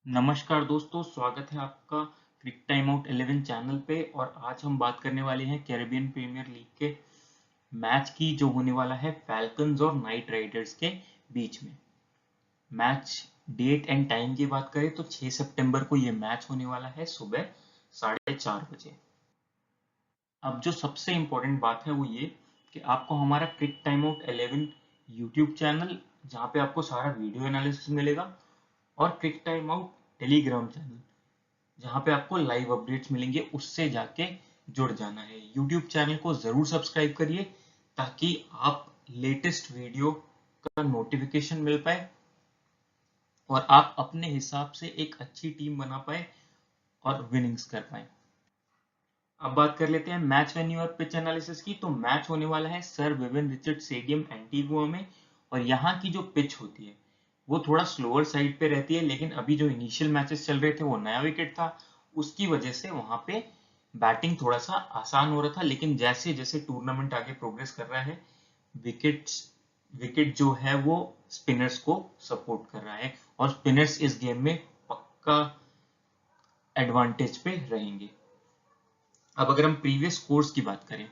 नमस्कार दोस्तों, स्वागत है आपका क्रिक टाइम आउट 11 चैनल पे। और आज हम बात करने वाले हैं कैरेबियन प्रीमियर लीग के मैच की, जो होने वाला है फैल्कन्स और नाइट राइडर्स के बीच में। मैच डेट एंड टाइम की बात करें तो 6 सितंबर को ये मैच होने वाला है सुबह 4:30 बजे। अब जो सबसे इम्पोर्टेंट बात है वो ये कि आपको हमारा क्रिक टाइम आउट 11 यूट्यूब चैनल, जहाँ पे आपको सारा वीडियो एनालिसिस मिलेगा, और क्रिक टाइम आउट टेलीग्राम चैनल, जहाँ पे आपको लाइव अपडेट्स मिलेंगे, उससे जाके जुड़ जाना है। यूट्यूब चैनल को जरूर सब्सक्राइब करिए ताकि आप लेटेस्ट वीडियो का नोटिफिकेशन मिल पाए और आप अपने हिसाब से एक अच्छी टीम बना पाए और विनिंग्स कर पाए। अब बात कर लेते हैं मैच वेन्यू और पिच एनालिसिस की। तो मैच होने वाला है sir Vivian Richard stadium Antigua में, और यहाँ की जो पिच होती है वो थोड़ा स्लोअर साइड पे रहती है, लेकिन अभी जो इनिशियल मैचेस चल रहे थे वो नया विकेट था, उसकी वजह से वहां पे बैटिंग थोड़ा सा आसान हो रहा था। लेकिन जैसे जैसे टूर्नामेंट आगे प्रोग्रेस कर रहा है, विकेट जो है वो स्पिनर्स को सपोर्ट कर रहा है, और स्पिनर्स इस गेम में पक्का एडवांटेज पे रहेंगे। अब अगर हम प्रीवियस स्कोर्स की बात करें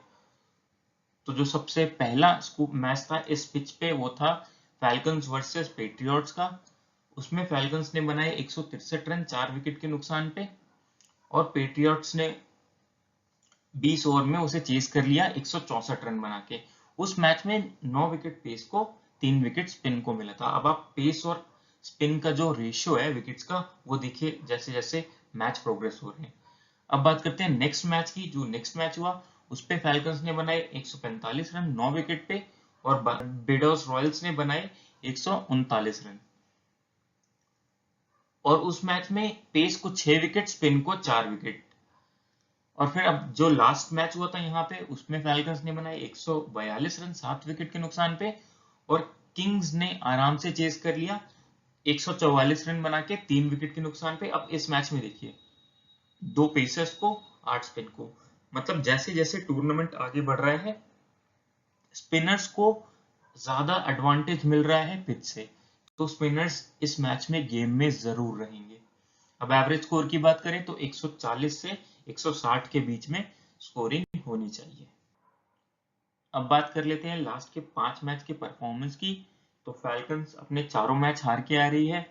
तो जो सबसे पहला मैच था इस पिच पे वो था फैल्कन्स वर्सेस पेट्रियट्स का। उसमें फैल्कन्स ने बनाए 163 रन 4 विकेट के नुकसान पे, और पेट्रियट्स ने 20 ओवर में उसे चेस कर लिया 164 रन बना के। उस मैच में 9 विकेट पेस को, 3 विकेट स्पिन को मिला था। अब आप पेस और स्पिन का जो रेशियो है विकेट्स का वो देखिए जैसे जैसे मैच प्रोग्रेस हो रहे हैं। अब बात करते हैं नेक्स्ट मैच की। जो नेक्स्ट मैच हुआ उस पे फैल्कन्स ने बनाए 145 रन 9 विकेट पे, और बारबाडोस रॉयल्स ने बनाए 139 रन। और उस मैच में पेस को 6 विकेट, स्पिन को 4 विकेट। और फिर अब जो लास्ट मैच हुआ था यहाँ पे, उसमें फैल्कन्स ने बनाए 142 रन 7 विकेट के नुकसान पे, और किंग्स ने आराम से चेस कर लिया 144 रन बना के 3 विकेट के नुकसान पे। अब इस मैच में देखिए 2 पेसर्स को 8 स्पिन को, मतलब जैसे जैसे टूर्नामेंट आगे बढ़ रहा है स्पिनर्स को ज्यादा एडवांटेज मिल रहा है पिच से, तो स्पिनर्स इस मैच में गेम में जरूर रहेंगे। अब एवरेज स्कोर की बात करें तो 140 से 160 के बीच में स्कोरिंग होनी चाहिए। अब बात कर लेते हैं लास्ट के 5 मैच के परफॉर्मेंस की। तो फैल्कन्स अपने चारों मैच हार के आ रही है।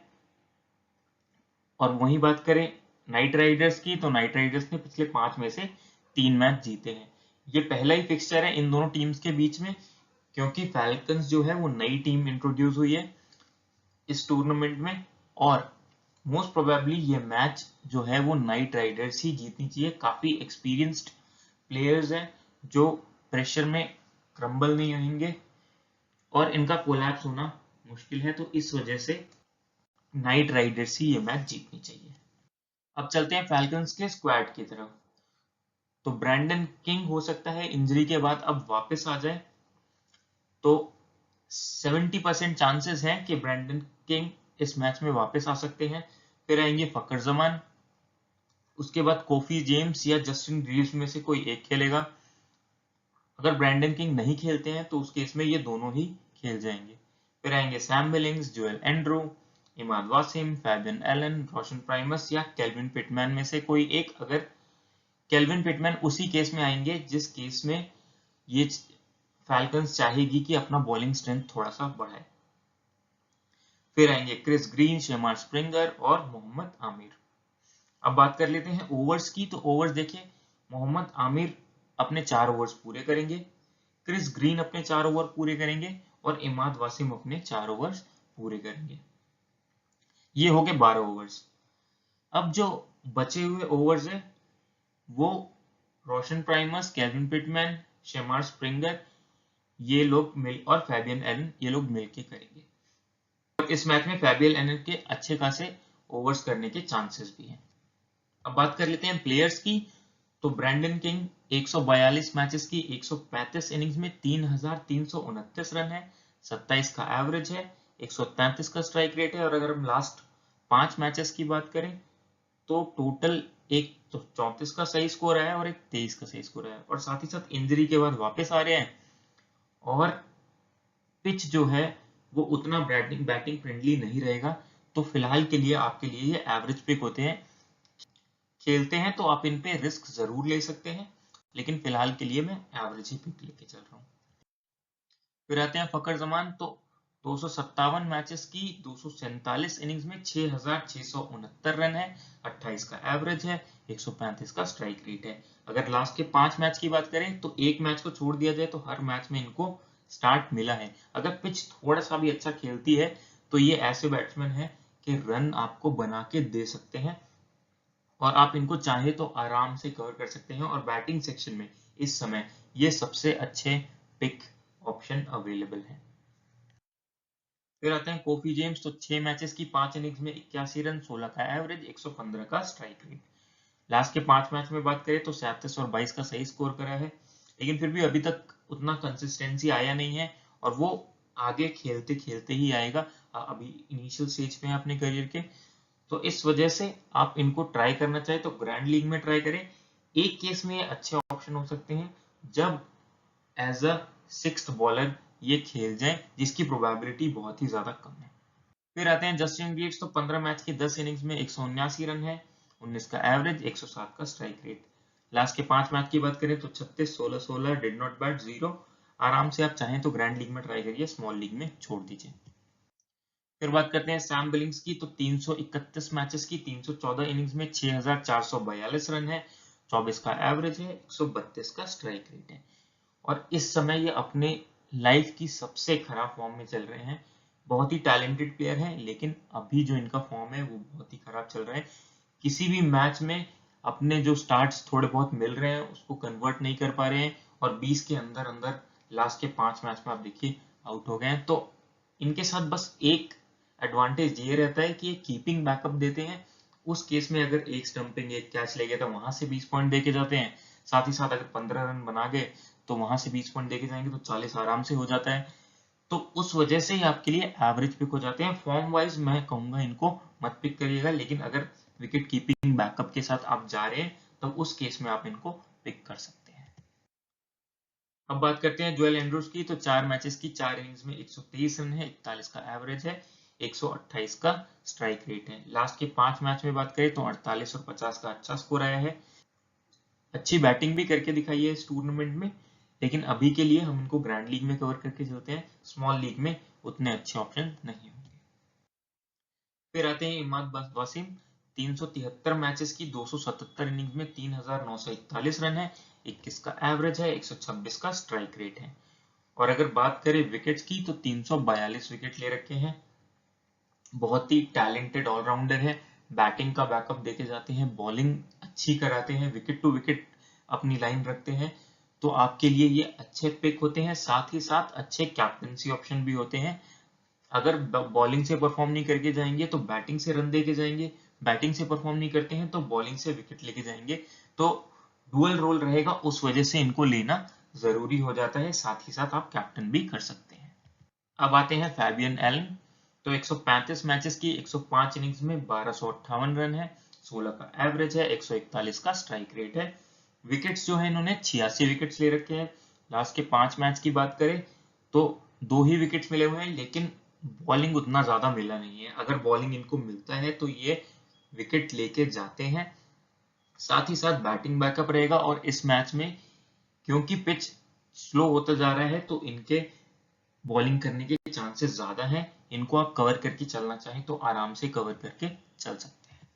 और वहीं बात करें नाइट राइडर्स की, तो नाइट राइडर्स ने पिछले 5 में से 3 मैच जीते हैं। ये पहला ही फिक्सचर है इन दोनों टीम्स के बीच में, क्योंकि फैल्कन्स जो है वो नई टीम इंट्रोड्यूस हुई है इस टूर्नामेंट में, और मोस्ट प्रोबेबली ये मैच जो है वो नाइट राइडर्स ही जीतनी चाहिए। काफी एक्सपीरियंस्ड प्लेयर्स हैं जो प्रेशर में क्रम्बल नहीं होंगे, और इनका कोलैप्स होना मुश्किल है, तो इस वजह से नाइट राइडर्स ही ये मैच जीतनी चाहिए। अब चलते हैं फैल्कन्स के स्क्वाड की तरफ। तो ब्रैंडन किंग हो सकता है इंजरी के बाद अब वापस आ जाए, तो 70% चांसेस हैं कि ब्रैंडन किंग इस मैच में वापस आ सकते हैं। फिर आएंगे फकर जमान, उसके बाद कोफी जेम्स या जस्टिन रीव्स में से कोई एक खेलेगा। अगर ब्रैंडन किंग नहीं खेलते हैं तो उस केस में ये दोनों ही खेल जाएंगे। फिर आएंगे Sam Billings, Joel Andrew, Imad Wasim, Fabian Allen, Roshon Primus या केल्विन पिटमैन में से कोई एक। अगर केल्विन पिटमैन उसी केस में आएंगे जिस केस में ये फैल्कन्स चाहेगी कि अपना बॉलिंग स्ट्रेंथ थोड़ा सा बढ़ाए। फिर आएंगे क्रिस ग्रीन, शेमार स्प्रिंगर और मोहम्मद आमिर। अब बात कर लेते हैं ओवर्स की। तो ओवर्स देखिए, मोहम्मद आमिर अपने 4 ओवर्स पूरे करेंगे, क्रिस ग्रीन अपने 4 ओवर पूरे करेंगे, और इमाद वासिम अपने 4 ओवर्स पूरे करेंगे। ये हो गए 12 ओवर्स। अब जो बचे हुए ओवर्स है वो Roshon Primus, Kevin Pitman, Shamar Springer ये लोग मिल, और फैबियन एलन ये लोग मिलके करेंगे। और इस मैच में फैबियन एलन के अच्छे खासे ओवर्स करने के चांसेस भी हैं। अब बात कर लेते हैं प्लेयर्स की। तो ब्रैंडन किंग 142 मैचेस की 135 इनिंग्स में 3329 रन है, 27 का एवरेज है, 133 का स्ट्राइक रेट है। और अगर हम लास्ट 5 मैचेस की बात करें तो टोटल एक तो 34 का सही स्कोर है और एक 23 का सही स्कोर है, और साथ ही साथ इंजरी के बाद वापस आ रहे हैं। और पिच जो है वो उतना बैटिंग फ्रेंडली नहीं रहेगा, तो फिलहाल के लिए आपके लिए ये एवरेज पिक होते हैं। खेलते हैं तो आप इन पे रिस्क जरूर ले सकते हैं, लेकिन फिलहाल के लिए मैं एवरेज ही पिक लेके चल रहा हूँ। फिर आते हैं फकर जमान। तो 257 मैचेस की 247 इनिंग्स में 6,669 रन है, 28 का एवरेज है, 135 का स्ट्राइक रेट है। अगर लास्ट के 5 मैच की बात करें तो एक मैच को छोड़ दिया जाए तो हर मैच में इनको स्टार्ट मिला है। अगर पिच थोड़ा सा भी अच्छा खेलती है तो ये ऐसे बैट्समैन है कि रन आपको बना के दे सकते हैं और आप इनको चाहे तो आराम से कवर कर सकते हैं। और बैटिंग सेक्शन में इस समय ये सबसे अच्छे पिक ऑप्शन अवेलेबल है। फिर आते हैं कोफी जेम्स। तो 6 मैचेस की 5 इनिंग्स में 81 रन, 16 का एवरेज, 115 का स्ट्राइक रेट। लास्ट के 5 मैच में बात करें तो 37 और 22 का सही स्कोर करा है, लेकिन फिर भी अभी तक उतना कंसिस्टेंसी आया नहीं है और वो आगे खेलते खेलते ही आएगा। अभी इनिशियल स्टेज पे है अपने करियर के, तो इस वजह से आप इनको ट्राई करना चाहे तो ग्रैंड लीग में ट्राई करें। एक केस में ये अच्छे ऑप्शन हो सकते हैं जब एज अ 6th बॉलर ये खेल जाए, जिसकी प्रोबेबिलिटी बहुत ही ज्यादा कम है। फिर आते हैं जस्टिन रीड्स। तो 15 मैच की 10 इनिंग्स में 179 रन है, 19 का एवरेज, 107 का स्ट्राइक रेट। लास्ट के 5 मैच की बात करें तो 36, 16, 16, डिड नॉट बैट, 0। आराम से आप चाहें तो ग्रैंड लीग में ट्राई करिए, स्मॉल लीग में छोड़ दीजिए। फिर बात करते हैं सैम बिलिंग्स की। तो 331 मैचेस की 314 इनिंग्स में 6,442 रन है, 24 का एवरेज है, 132 का स्ट्राइक रेट है। और इस समय ये अपने लाइफ की सबसे खराब फॉर्म में चल रहे हैं। बहुत ही टैलेंटेड प्लेयर हैं, लेकिन अभी जो इनका फॉर्म है वो बहुत ही खराब चल रहा है। किसी भी मैच में अपने जो स्टार्ट्स थोड़े बहुत मिल रहे हैं उसको कन्वर्ट नहीं कर पा रहे हैं और 20 के अंदर अंदर लास्ट के 5 मैच में आप देखिए आउट हो गए हैं। तो इनके साथ बस एक एडवांटेज ये रहता है कि ये कीपिंग बैकअप देते हैं। उस केस में अगर एक स्टंपिंग एक कैच ले गया तो वहां से 20 पॉइंट देके जाते हैं। साथ ही साथ अगर 15 रन बना गए तो वहां से 20 पॉइंट देके जाएंगे तो 40 आराम से हो जाता है। तो उस वजह से ही आपके लिए एवरेज पिक हो जाते हैं। फॉर्म वाइज मैं कहूंगा इनको मत पिक करिएगा, लेकिन अगर विकेट कीपिंग बैकअप के साथ आप जा रहे हैं तो उस केस में आप इनको पिक कर सकते हैं। अब बात करते हैं जोएल एंड्रूज की। तो 4 मैचेस की 4 इनिंग्स में 123 रन है, 41 का एवरेज है, 128 का स्ट्राइक रेट है। लास्ट के 5 मैच में बात करें तो 48 और 50 का अच्छा स्कोर आया है। अच्छी बैटिंग भी करके दिखाई है इस टूर्नामेंट में, लेकिन अभी के लिए हम इनको ग्रैंड लीग में कवर करके चलते हैं, स्मॉल लीग में उतने अच्छे ऑप्शन नहीं होंगे। फिर आते हैं इमाद वासिम। 373 मैचेस की 277 इनिंग्स में 3,941 रन है, 21 का एवरेज है, 126 का स्ट्राइक रेट है। और अगर बात करें विकेट्स की तो 342 विकेट ले रखे हैं। बहुत ही टैलेंटेड ऑलराउंडर है, बैटिंग का बैकअप देके जाते हैं, बॉलिंग अच्छी कराते हैं, विकेट टू विकेट अपनी लाइन रखते हैं। तो आपके लिए ये अच्छे पिक होते हैं, साथ ही साथ अच्छे कैप्टनसी ऑप्शन भी होते हैं। अगर बॉलिंग से परफॉर्म नहीं करके जाएंगे तो बैटिंग से रन देके जाएंगे, बैटिंग से परफॉर्म नहीं करते हैं तो बॉलिंग से विकेट लेके जाएंगे। तो डुअल रोल रहेगा, उस वजह से इनको लेना जरूरी हो जाता है। साथ ही साथ आप कैप्टन भी कर सकते हैं। अब आते हैं फैबियन एलन। तो 135 मैचेस की 105 इनिंग्स में 1258 रन है, 16 का एवरेज है, 141 का स्ट्राइक रेट है। विकेट्स जो है इन्होंने 86 विकेट्स ले रखे हैं। लास्ट के 5 मैच की बात करें तो 2 ही विकेट्स मिले हुए हैं, लेकिन बॉलिंग उतना ज्यादा मिला नहीं है। अगर बॉलिंग इनको मिलता है तो ये विकेट लेके जाते हैं। साथ ही साथ बैटिंग बैकअप रहेगा और इस मैच में क्योंकि पिच स्लो होता जा रहा है तो इनके बॉलिंग करने के चांसेस ज्यादा हैं। इनको आप कवर करके चलना चाहें तो आराम से कवर करके चल सकते हैं।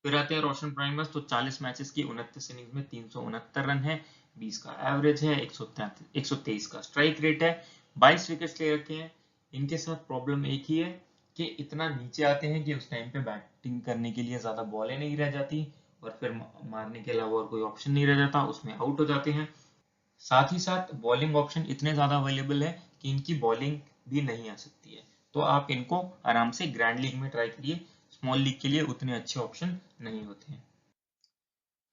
फिर आते हैं रोशन प्राइमस। तो 40 मैचेस की 29 इनिंग्स में 369 रन है, 20 का एवरेज है, 123 का स्ट्राइक रेट है, 22 विकेट्स ले रखे हैं। इनके साथ प्रॉब्लम एक ही है कि इतना नीचे आते हैं कि उस टाइम पे बैटिंग करने के लिए ज्यादा बॉलें नहीं रह जाती और फिर मारने के अलावा और कोई ऑप्शन नहीं रह जाता, उसमें आउट हो जाते हैं। साथ ही साथ बॉलिंग ऑप्शन इतने ज्यादा अवेलेबल है कि इनकी बॉलिंग भी नहीं आ सकती है। तो आप इनको आराम से ग्रैंड लीग में ट्राई करिए, स्मॉल लीग के लिए उतने अच्छे ऑप्शन नहीं होते हैं।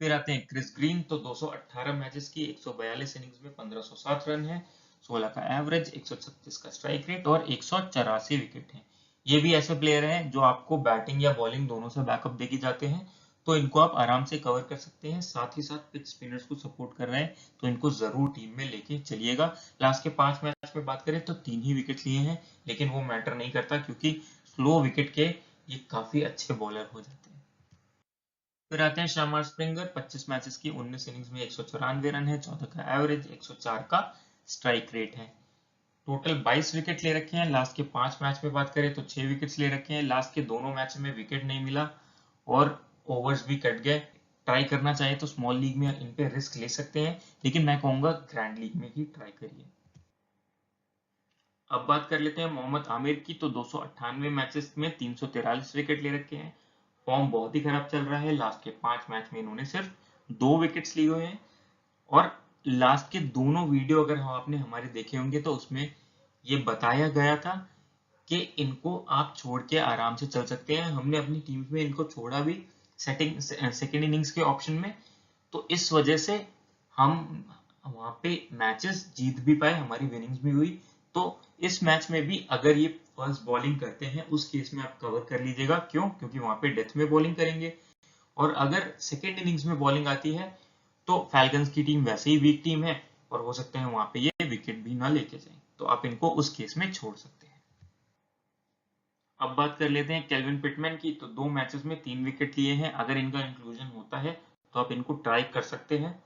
फिर आते हैं क्रिस ग्रीन। तो 218 मैचेस की 142 इनिंग्स में 1507 रन है, 16 का एवरेज, 136 का स्ट्राइक रेट और 184 विकेट है। ये भी ऐसे प्लेयर हैं जो आपको बैटिंग या बॉलिंग दोनों से बैकअप देके जाते हैं, तो इनको आप आराम से कवर कर सकते हैं। साथ ही साथ पिच स्पिनर्स को सपोर्ट कर रहे हैं तो इनको जरूर टीम में लेके चलिएगा। लास्ट के 5 मैच में बात करें तो 3 ही विकेट लिए हैं, लेकिन वो मैटर नहीं करता क्योंकि स्लो विकेट के ये काफी अच्छे बॉलर हो जाते हैं। फिर आते हैं शामार स्प्रिंगर, 25 मैचेस की 19 इनिंग्स में 194 रन है, 14 का एवरेज, 104 का स्ट्राइक रेट है। टोटल 22 विकेट ले रखे हैं। लास्ट के 5 मैच में बात करें तो 6 विकेट्स ले रखे हैं। लास्ट के दोनों मैच में विकेट नहीं मिला और ओवर्स भी कट गए। ट्राई करना चाहे तो स्मॉल लीग में इन पे रिस्क ले सकते हैं, लेकिन मैं कहूंगा ग्रैंड लीग में ही ट्राई करिए। अब बात कर लेते हैं मोहम्मद आमिर की, तो 298 मैचेस में 343 विकेट ले रखे हैं। फॉर्म बहुत ही खराब चल रहा है। लास्ट के 5 मैच में इन्होंने सिर्फ 2 विकेट्स लिए हुए हैं और लास्ट के दोनों वीडियो अगर आपने हमारे देखे होंगे तो उसमें ये बताया गया था कि इनको आप छोड़ के आराम से चल सकते हैं। हमने अपनी टीम में इनको छोड़ा भी सेकेंड इनिंग्स के ऑप्शन में, तो इस वजह से हम वहां पे मैचेस जीत भी पाए, हमारी विनिंग्स भी हुई। तो इस मैच में भी अगर ये फर्स्ट बॉलिंग करते हैं उस केस में आप कवर कर लीजिएगा। क्यों? क्योंकि वहां पे डेथ में बॉलिंग करेंगे और अगर सेकेंड इनिंग्स में बॉलिंग आती है तो फैल्कन्स की टीम वैसे ही वीक टीम है और हो सकता है वहां पे ये विकेट भी ना लेके जाए, तो आप इनको उस केस में छोड़ सकते हैं। अब बात कर लेते हैं केल्विन पिटमैन की, तो 2 मैचेस में 3 विकेट लिए हैं। अगर इनका इंक्लूजन होता है तो आप इनको ट्राई कर सकते हैं,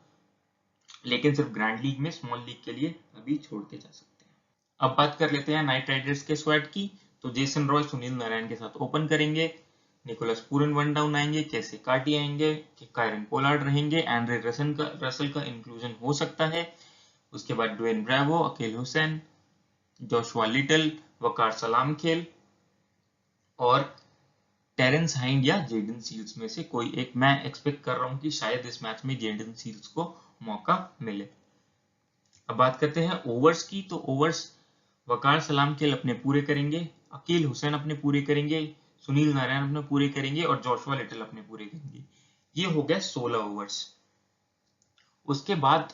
लेकिन सिर्फ ग्रैंड लीग में, स्मॉल लीग के लिए अभी छोड़ के जा सकते हैं। अब बात कर लेते हैं नाइट राइडर्स के स्क्वाड की, तो जेसन रॉय सुनील नारायण के साथ ओपन करेंगे, निकोलस पूरन वन डाउन आएंगे, कैसे कार्टी आएंगे, कायरन पोलार्ड रहेंगे, एंड्रे रसल का इंक्लूजन हो सकता है। उसके बाद Dwayne Bravo, Akeal Hosein, Joshua Little, Waqar Salamkheil और टेरेंस हाइंड या जेडन सील्स में से कोई एक। मैं एक्सपेक्ट कर रहा हूं कि शायद इस मैच में जेडन सील्स को मौका मिले। अब बात करते हैं ओवर्स की, तो ओवर्स वकार सलाम खेल अपने पूरे करेंगे, अकील हुसैन अपने पूरे करेंगे, सुनील नारायण अपने पूरे करेंगे और जोशुआ लिटल अपने पूरे करेंगे। ये हो गया 16 ओवर्स। उसके बाद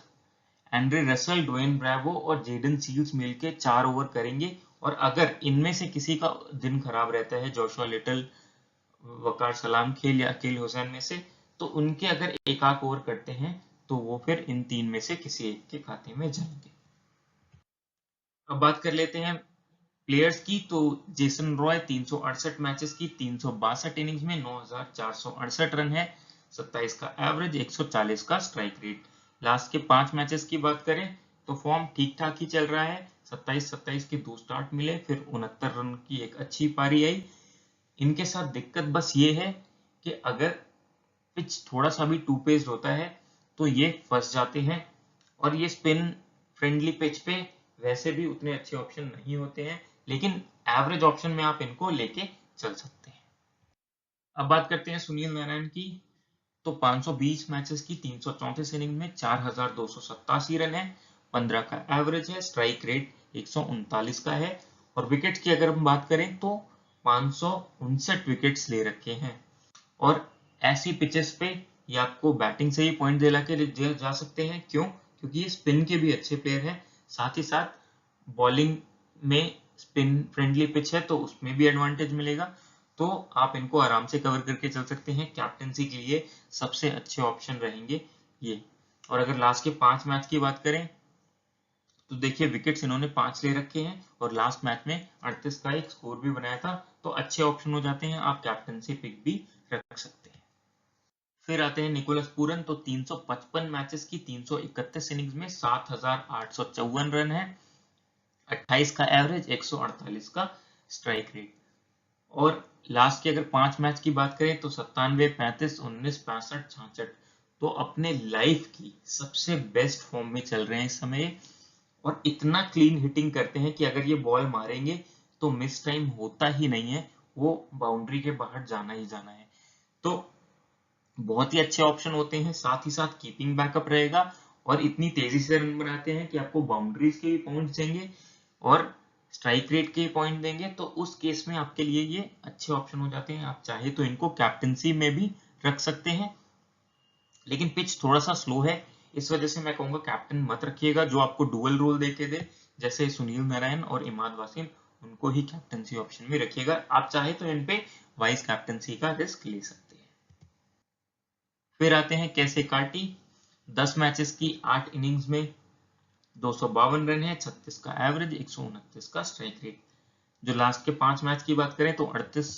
एंड्रे रसल, ड्वेन ब्रावो और जेडन सील्स मिलके 4 ओवर करेंगे और अगर इनमें से किसी का दिन खराब रहता है, जोशुआ लिटल, वकार सलाम खेल या अकील हुसैन में से, तो उनके अगर एक आध ओवर करते हैं तो वो फिर इन 3 में से किसी एक के खाते में जाएंगे। अब बात कर लेते हैं प्लेयर्स की, तो जेसन रॉय 368 मैचेस की 362 इनिंग्स में 9468 रन है, 27 का एवरेज, 140 का स्ट्राइक रेट। लास्ट के 5 मैचेस की बात करें तो फॉर्म ठीक ठाक ही चल रहा है। 27 के 2 स्टार्ट मिले, फिर 69 रन की एक अच्छी पारी आई। इनके साथ दिक्कत बस ये है कि अगर पिच थोड़ा सा भी टू पेस्ड होता है तो ये फंस जाते हैं और ये स्पिन फ्रेंडली पिच पे वैसे भी उतने अच्छे ऑप्शन नहीं होते हैं, लेकिन एवरेज ऑप्शन में आप इनको लेके चल सकते हैं। अब बात करते हैं सुनील नारायण की, तो 520 मैचेस की 334 इनिंग में 4287 रन है, 15 का एवरेज है, स्ट्राइक रेट 139 का है और विकेट की अगर हम बात करें तो 559 विकेट्स ले रखे हैं। और ऐसी पिचेस पे ये आपको बैटिंग से ही पॉइंट दिला के जा सकते हैं। क्यों? क्योंकि ये स्पिन के भी अच्छे प्लेयर हैं, साथ ही साथ बॉलिंग में स्पिन फ्रेंडली पिच है तो उसमें भी एडवांटेज मिलेगा। तो आप इनको आराम से कवर करके चल सकते हैं। कैप्टेंसी के लिए सबसे अच्छे ऑप्शन रहेंगे ये। और अगर लास्ट के 5 मैच की बात करें तो देखिए विकेट्स इन्होंने 5 ले रखे हैं और लास्ट मैच में 38 का एक स्कोर भी बनाया था, तो अच्छे ऑप्शन हो जाते हैं। आप कैप्टेंसी पिक भी रख सकते हैं। फिर आते हैं निकोलस पूरन, तो 355 मैचेस की 331 इनिंग्स में 7854 रन है, 28 का एवरेज, 148 का स्ट्राइक रेट। और लास्ट के अगर 5 मैच की बात करें तो 97, 35, 19, 65, 66, तो अपने लाइफ की सबसे बेस्ट फॉर्म में चल रहे हैं इस समय और इतना क्लीन हिटिंग करते हैं कि अगर ये बॉल मारेंगे तो मिस टाइम होता ही नहीं है, वो बाउंड्री के बाहर जाना ही जाना है। तो बहुत ही अच्छे ऑप्शन होते हैं, साथ ही साथ कीपिंग बैकअप रहेगा और इतनी तेजी से रन बनाते हैं कि आपको बाउंड्रीज के भी पॉइंट देंगे और स्ट्राइक रेट के पॉइंट देंगे। तो उस केस में आपके लिए ये अच्छे ऑप्शन हो जाते हैं। आप चाहे तो इनको कैप्टेंसी में भी रख सकते हैं, लेकिन पिच थोड़ा सा स्लो है, इस वजह से मैं कहूंगा कैप्टन मत रखिएगा। जो आपको डुअल रोल देके दे, जैसे सुनील नारायण और इमाद वासिम, उनको ही कैप्टेंसी ऑप्शन में रखिएगा। आप चाहे तो इन पे वाइस कैप्टेंसी का रिस्क ले सकते हैं। फिर आते हैं कैसे कार्टी, 10 मैचेस की 8 इनिंग्स में 252 रन है, 36 का एवरेज, 129 का स्ट्राइक रेट। जो लास्ट के 5 मैच की बात करें तो 38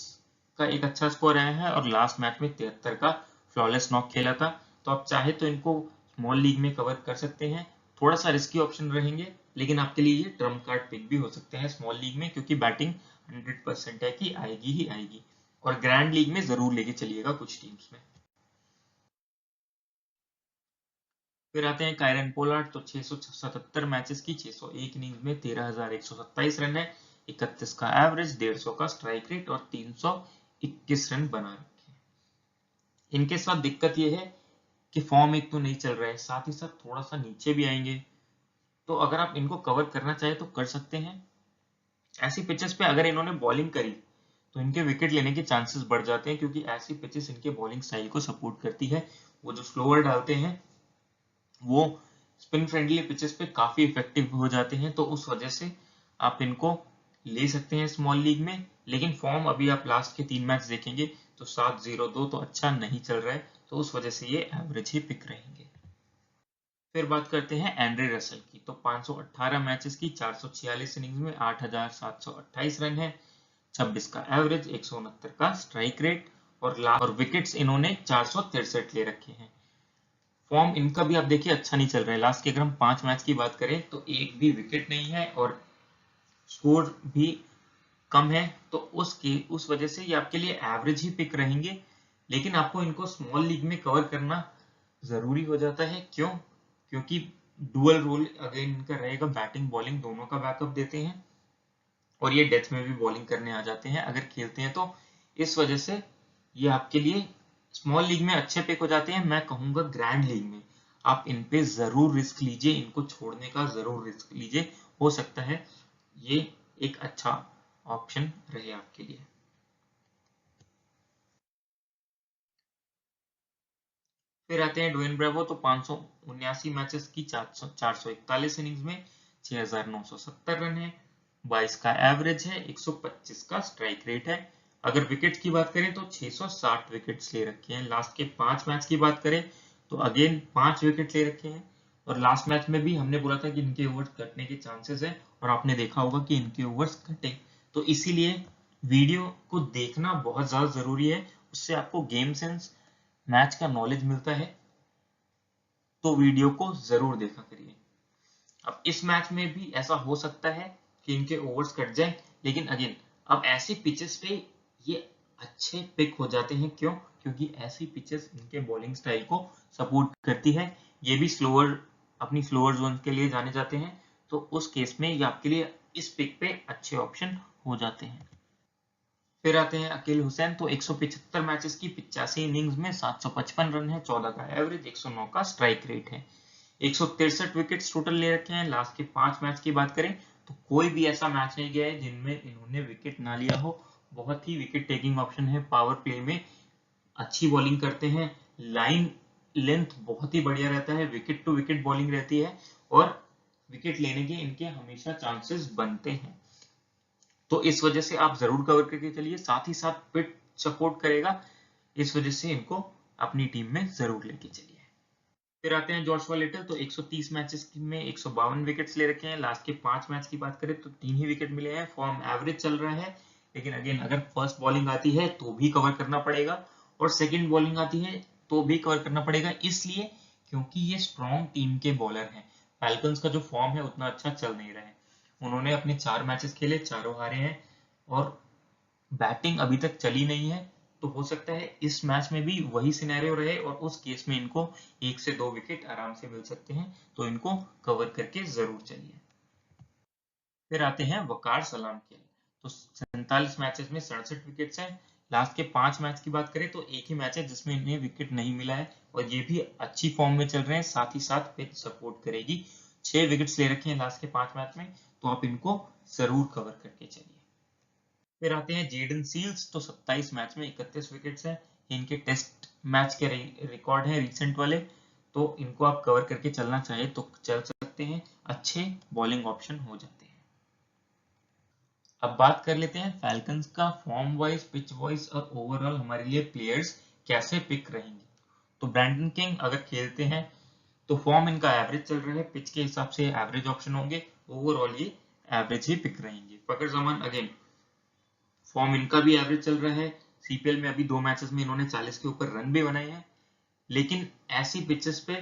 का एक अच्छा स्कोर आया है और लास्ट मैच में 73 का फ्लॉलेस नॉक खेला था। तो आप चाहे तो इनको स्मॉल लीग में कवर कर सकते हैं, थोड़ा सा रिस्की ऑप्शन रहेंगे, लेकिन आपके लिए ये ट्रम्प कार्ड पिक भी हो सकते हैं स्मॉल लीग में, क्योंकि बैटिंग 100% है कि आएगी ही आएगी। और ग्रैंड लीग में जरूर लेके चलिएगा कुछ टीम्स में। फिर आते हैं कायरन पोलार्ड। तो 677 मैचेस की 601 इनिंग्स में 13,127 रन है, 31 का एवरेज, 150 का स्ट्राइक रेट और 321 रन बना रखे हैं। इनके साथ दिक्कत यह है कि फॉर्म एक तो नहीं चल रहा है, साथ ही साथ थोड़ा सा नीचे भी आएंगे। तो अगर आप इनको कवर करना चाहे तो कर सकते हैं। ऐसी पिचेस पे अगर इन्होंने बॉलिंग करी तो इनके विकेट लेने के चांसेस बढ़ जाते हैं, क्योंकि ऐसी पिचेस इनके बॉलिंग स्टाइल को सपोर्ट करती है। वो जो स्लोअर डालते हैं वो स्पिन फ्रेंडली पिचेस पे काफी इफेक्टिव हो जाते हैं, तो उस वजह से आप इनको ले सकते हैं स्मॉल लीग में। लेकिन फॉर्म अभी आप लास्ट के 3 मैच देखेंगे तो 7-0-2 तो अच्छा नहीं चल रहा है, तो उस वजह से ये एवरेज ही पिक रहेंगे। फिर बात करते हैं एंड्रे रसल की। तो 518 मैचेस की 446 इनिंग्स में 8,728 रन है, 26 का एवरेज, 169 का स्ट्राइक रेट और विकेट्स इन्होंने 463 ले रखे हैं। फॉर्म इनका भी आप देखिए अच्छा नहीं चल रहा है। लास्ट के अगर हम 5 मैच की बात करें तो एक भी विकेट नहीं है और स्कोर भी कम है, तो उस वजह से ये आपके लिए एवरेज ही पिक रहेंगे। लेकिन आपको इनको स्मॉल लीग में कवर करना जरूरी हो जाता है। क्यों? क्योंकि डुअल रोल अगर इनका रहेगा, बैटिंग बॉलिंग दोनों का बैकअप देते हैं और ये डेथ में भी बॉलिंग करने आ जाते हैं अगर खेलते हैं तो। इस वजह से ये आपके लिए स्मॉल लीग में अच्छे पिक हो जाते हैं। मैं कहूंगा ग्रैंड लीग में आप इन पे जरूर रिस्क लीजिए, इनको छोड़ने का जरूर रिस्क लीजिए, हो सकता है ये एक अच्छा ऑप्शन रहे आपके लिए। फिर आते हैं ड्वेन ब्रेवो। तो 579 मैचेस की 441 इनिंग्स में 6,970 रन है, 22 का एवरेज है, 125 का स्ट्राइक रेट है। अगर विकेट की बात करें तो 660 विकेट्स ले रखे हैं। लास्ट के 5 मैच की बात करें तो अगेन 5 विकेट ले रखे हैं और लास्ट मैच में भी हमने बोला था कि इनके ओवर्स कटने के चांसेस है और आपने देखा होगा कि इनके ओवर्स कटे। तो इसीलिए वीडियो को देखना बहुत ज्यादा जरूरी है, उससे आपको गेम सेंस, मैच का नॉलेज मिलता है। तो वीडियो को जरूर देखा करिए। अब इस मैच में भी ऐसा हो सकता है कि इनके ओवर्स कट जाए, लेकिन अगेन अब ऐसी पिचेस पे ये अच्छे पिक हो जाते हैं। क्यों? क्योंकि ऐसी पिचेस इनके बॉलिंग स्टाइल को सपोर्ट करती है। ये भी स्लोअर, अपनी स्लोअर जोन के लिए जाने जाते हैं, तो उस केस में ये आपके लिए इस पिक पे अच्छे ऑप्शन हो जाते हैं। फिर आते हैं अकील हुसैन। तो 175 मैचेस की 85 इनिंग्स में 755 रन है, 14 का एवरेज, 109 का स्ट्राइक रेट है, 163 विकेट्स टोटल ले रखे हैं। लास्ट के 5 मैच की बात करें तो कोई भी ऐसा मैच नहीं गया है जिनमें इन्होंने विकेट ना लिया हो। बहुत ही विकेट टेकिंग ऑप्शन है, पावर प्ले में अच्छी बॉलिंग करते हैं, लाइन लेंथ बहुत ही बढ़िया रहता है, विकेट टू विकेट बॉलिंग रहती है और विकेट लेने के इनके हमेशा चांसेस बनते हैं। तो इस वजह से आप जरूर कवर करके चलिए, साथ ही साथ पिट सपोर्ट करेगा, इस वजह से इनको अपनी टीम में जरूर लेके चलिए। फिर आते हैं जॉशुआ लिटल। तो 130 मैचेस में 152 विकेट्स ले रखे हैं। लास्ट के 5 मैच की बात करें तो 3 ही विकेट मिले हैं। फॉर्म एवरेज चल रहा है, लेकिन अगेन अगर फर्स्ट बॉलिंग आती है तो भी कवर करना पड़ेगा और सेकंड बॉलिंग आती है तो भी कवर करना पड़ेगा, इसलिए क्योंकि ये स्ट्रॉन्ग टीम के बॉलर हैं। फैल्कन्स का जो फॉर्म है उतना अच्छा चल नहीं रहा है, उन्होंने अपने 4 मैचेस खेले, चारों हारे हैं और बैटिंग अभी तक चली नहीं है। तो हो सकता है इस मैच में भी वही सिनेरियो रहे और उस केस में इनको 1 से 2 विकेट आराम से मिल सकते हैं, तो इनको कवर करके जरूर चलिए। फिर आते हैं वकार सलाम के। तो 47 मैचेस में 67 विकेट्स हैं। लास्ट के 5 मैच की बात करें तो एक ही मैच है जिसमें इन्हें विकेट नहीं मिला है और ये भी अच्छी फॉर्म में चल रहे हैं, साथ ही साथ पिच सपोर्ट करेगी। 6 विकेट्स ले रखे हैं लास्ट के 5 मैच में, तो आप इनको जरूर कवर करके चलिए। फिर आते हैं जेडन सील्स। तो 27 मैच में 31 विकेट्स हैं, इनके टेस्ट मैच के रिकॉर्ड हैं रिसेंट वाले, तो इनको आप कवर करके चलना चाहे तो चल सकते हैं, अच्छे बॉलिंग ऑप्शन हो जाते हैं। अब बात कर लेते हैं फैल्कन्स का फॉर्म वाइज, पिच वाइज और ओवरऑल हमारे लिए प्लेयर्स कैसे पिक रहेंगे। तो ब्रैंडन किंग अगर खेलते हैं तो फॉर्म इनका एवरेज चल रहा है, पिच के हिसाब से एवरेज ऑप्शन होंगे, ओवरऑल ये एवरेज ही पिक रहेंगे। फकर जमान अगेन फॉर्म इनका भी एवरेज चल रहा है। सीपीएल में अभी 2 मैचेस में इन्होंने 40 के ऊपर रन भी बनाए हैं, लेकिन ऐसी पिचेस पे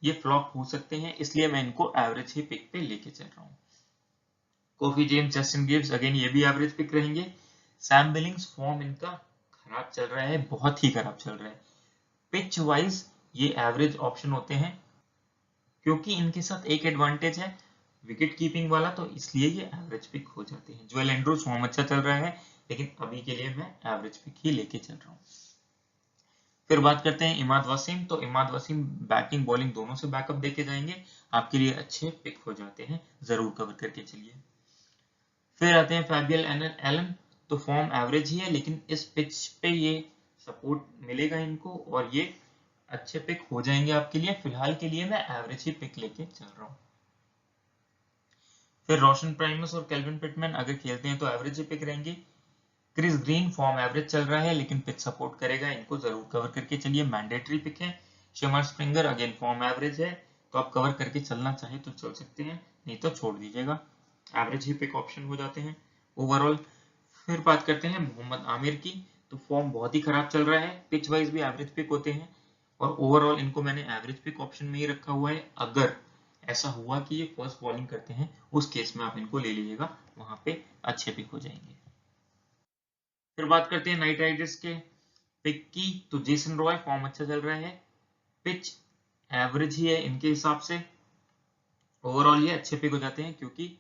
ये फ्लॉप हो सकते हैं, इसलिए मैं इनको एवरेज ही पिक पे लेके चल रहा हूँ। Coffee James, Justin Gibbs, again ये भी एवरेज पिक रहेंगे। सैम बिलिंग्स, फॉर्म इनका खराब चल रहा है, बहुत ही खराब चल रहा है। पिच वाइज ये एवरेज ऑप्शन होते हैं, क्योंकि इनके साथ एक एडवांटेज है विकेट कीपिंग वाला, तो इसलिए ये एवरेज पिक हो जाते हैं। जोएल एंड्रूज, फॉर्म अच्छा चल रहा है, लेकिन अभी के लिए मैं एवरेज पिक ही लेके चल रहा हूँ। फिर बात करते हैं इमाद वसीम। तो इमाद वसीम बैटिंग बॉलिंग दोनों से बैकअप देके जाएंगे, आपके लिए अच्छे पिक हो जाते हैं, जरूर कवर करके चलिए। फिर आते हैं फैबियल एलन। तो फॉर्म एवरेज ही है, लेकिन इस पिच पे ये सपोर्ट मिलेगा इनको और ये अच्छे पिक हो जाएंगे आपके लिए। फिलहाल के लिए मैं एवरेज ही पिक लेके चल रहा हूँ। फिर रोशन प्राइमस और केल्विन पिटमैन अगर खेलते हैं तो एवरेज ही पिक रहेंगे। क्रिस ग्रीन, फॉर्म एवरेज चल रहा है, लेकिन पिच सपोर्ट करेगा, इनको जरूर कवर करके चलिए, मैंडेटरी पिक है। शेमर स्प्रिंगर, अगेन फॉर्म एवरेज है, तो आप कवर करके चलना चाहे तो चल सकते हैं, नहीं तो छोड़ दीजिएगा, एवरेज ही पिक ऑप्शन हो जाते हैं ओवरऑल। फिर बात करते हैं मोहम्मद आमिर की। तो फॉर्म बहुत ही खराब चल रहा है, पिच वाइज भी एवरेज पिक होते हैं, और ओवरऑल इनको मैंने एवरेज पिक ऑप्शन में ही रखा हुआ है। अगर ऐसा हुआ कि ये फर्स्ट बॉलिंग करते हैं, उस केस में आप इनको ले लीजिएगा, वहां पे अच्छे पिक हो जाएंगे। फिर बात करते हैं नाइट राइडर्स के पिक की। तो जेसन रॉय, फॉर्म अच्छा चल रहा है, पिच एवरेज ही है इनके हिसाब से, ओवरऑल ये अच्छे पिक हो जाते हैं, क्योंकि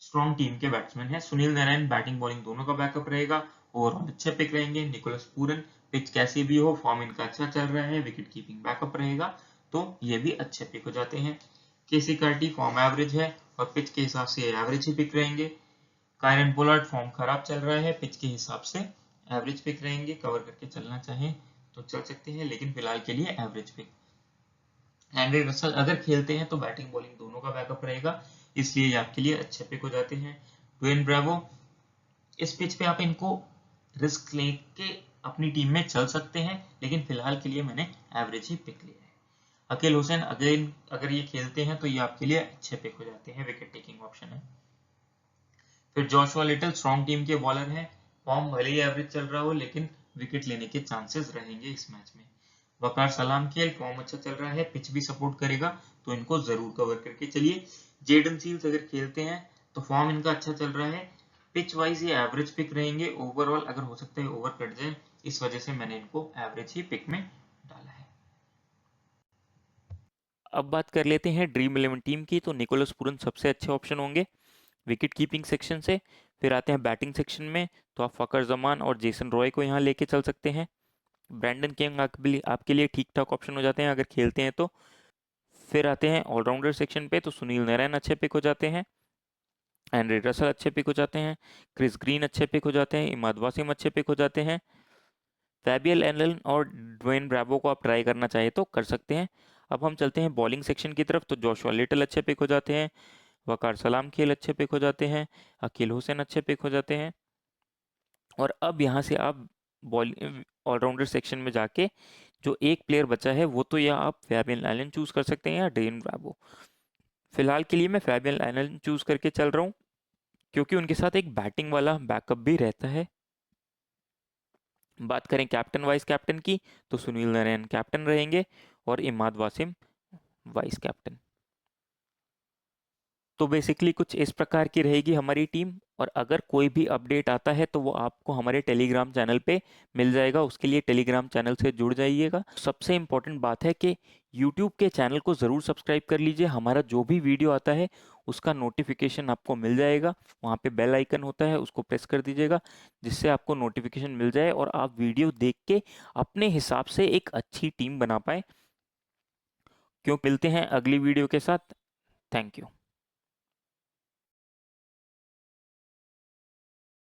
स्ट्रॉन्ग टीम के बैट्समैन है। सुनील नारायण, बैटिंग बॉलिंग दोनों का बैकअप रहेगा, ओवरऑल अच्छे पिक रहेंगे। निकोलस पूरन, पिच कैसी भी हो, फॉर्म इनका अच्छा चल रहा है, विकेट कीपिंग बैकअप रहेगा, तो ये भी अच्छे पिक हो जाते हैं। केसी कार्टी, फॉर्म एवरेज है और पिच के हिसाब से एवरेज ही पिक रहेंगे। कायरन पोलार्ड, फॉर्म खराब चल रहा है, पिच के हिसाब से एवरेज पिक रहेंगे, कवर करके चलना चाहें तो चल सकते हैं, लेकिन फिलहाल के लिए एवरेज पिक। एंड्रे रसल अगर खेलते हैं तो बैटिंग बॉलिंग दोनों का बैकअप रहेगा, इसलिए ये आपके लिए अच्छे पिक हो जाते हैं। ड्वेन ब्रेवो, इस पिच पे आप इनको रिस्क लेके अपनी टीम में चल सकते हैं, लेकिन फिलहाल के लिए मैंने एवरेज ही पिक लिया है। अकील हुसैन, अगर ये खेलते हैं तो ये आपके लिए अच्छे पिक हो जाते हैं, विकेट टेकिंग ऑप्शन है। फिर जोशुआ लिटल, स्ट्रॉन्ग टीम के बॉलर हैं, फॉर्म भले ही एवरेज चल रहा हो, लेकिन विकेट लेने के चांसेस रहेंगे इस मैच में। वकार सलाम खेल, फॉर्म अच्छा चल रहा है, पिच भी सपोर्ट करेगा, तो इनको जरूर कवर करके चलिए। जेडन सील्स अगर खेलते हैं तो फॉर्म इनका अच्छा चल रहा है, पिच वाइज ये एवरेज पिक रहेंगे, ओवरऑल अगर हो सकता है ओवर कट जाए, इस वजह से मैंने इनको एवरेज ही पिक में डाला है। अब बात कर लेते हैं ड्रीम 11 टीम की। तो निकोलस पूरन सबसे अच्छे ऑप्शन होंगे विकेट कीपिंग सेक्शन से। फिर आते हैं बैटिंग सेक्शन में, तो आप फकर जमान और जेसन रॉय को यहाँ लेके चल सकते हैं। ब्रैंडन किंग आपके लिए ठीक ठाक ऑप्शन हो जाते हैं अगर खेलते हैं तो। फिर आते हैं ऑलराउंडर सेक्शन पे, तो सुनील नारायण अच्छे पिक हो जाते हैं, एंड्रे रसल अच्छे पिक हो जाते हैं, क्रिस ग्रीन अच्छे पिक हो जाते हैं, इमाद वासिम अच्छे पिक हो जाते हैं। फैबियल एलन और ड्वेन ब्रावो को आप ट्राई करना चाहे तो कर सकते हैं। अब हम चलते हैं बॉलिंग सेक्शन की तरफ। तो जोशुआ लिटल अच्छे पिक हो जाते हैं, वकार सलाम खेल अच्छे पिक हो जाते हैं, अकील हुसैन अच्छे पिक हो जाते हैं। और अब यहाँ से आप बॉलिंग ऑलराउंडर सेक्शन में जाके जो एक प्लेयर बचा है वो तो या आप फैबियन आइलैंड चूज कर सकते हैं या ड्वेन ब्रावो। फिलहाल के लिए मैं फैबियन आइलैंड चूज करके चल रहा हूँ, क्योंकि उनके साथ एक बैटिंग वाला बैकअप भी रहता है। बात करें कैप्टन वाइस कैप्टन की, तो सुनील नारायण कैप्टन रहेंगे और इमाद वासिम वाइस कैप्टन। तो बेसिकली कुछ इस प्रकार की रहेगी हमारी टीम। और अगर कोई भी अपडेट आता है तो वो आपको हमारे टेलीग्राम चैनल पे मिल जाएगा, उसके लिए टेलीग्राम चैनल से जुड़ जाइएगा। सबसे इम्पोर्टेंट बात है कि यूट्यूब के चैनल को ज़रूर सब्सक्राइब कर लीजिए, हमारा जो भी वीडियो आता है उसका नोटिफिकेशन आपको मिल जाएगा। वहाँ पे बेल आइकन होता है, उसको प्रेस कर दीजिएगा, जिससे आपको नोटिफिकेशन मिल जाए और आप वीडियो देख के अपने हिसाब से एक अच्छी टीम बना पाए। क्यों, मिलते हैं अगली वीडियो के साथ। Thank you.